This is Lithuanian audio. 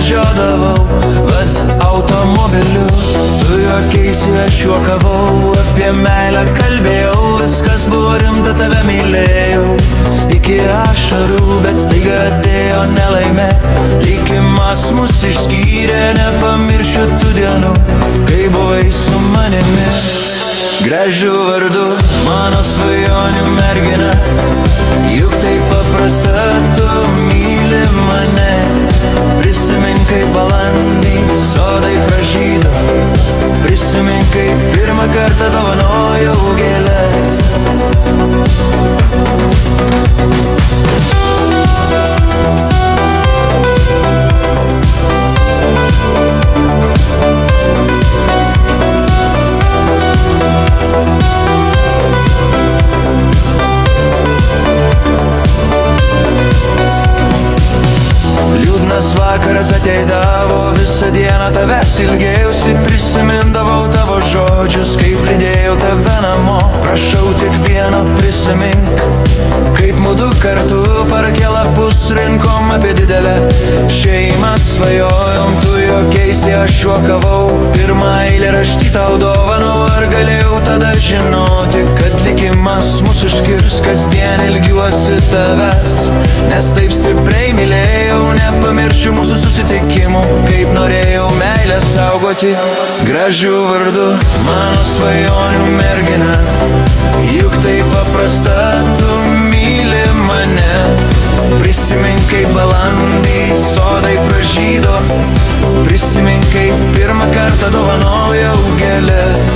važiuodavau vis automobiliu. Tu juokeisi, aš juokavau, apie meilę kalbėjau, viskas buvo rimta, tave mylėjau iki ašarų, bet staiga atėjo nelaimė. Likimas mus išskyrė, nepamiršiu tų dienų, kai buvai su manimi. Gražiu vardu, mano svajonių mergina, juk taip paprasta, tu myli mane. Prisimink, kaip balandį sodai pražydo, prisimink, kaip pirmą kartą dovanojau gėles. Liūdnas vakaras ateidavo, visą dieną tavęs ilgėjausi, prisimindavau tavo žodžius, kaip lydėjau tave namo. Prašau tik vieno, prisimink, kaip mudu kartu parke lapus rinkom, apie didelę šeimą svajojom. Tu juokeisi, aš juokavau, pirmą eilėraštį tau dovanau. Ar galėjau tada žinoti, kad likimas mūsų iškirs? Kasdien ilgiuosi tavęs, nes taip stipriai mylėjau. Nepamiršiu mūsų susitikimų, kaip norėjau meilę saugoti. Gražiu vardu, mano svajonių mergina, juk taip paprasta, tu myli mane. Prisimink, kaip balandį sodai pražydo, prisimink, kaip pirmą kartą dovanojau gėles.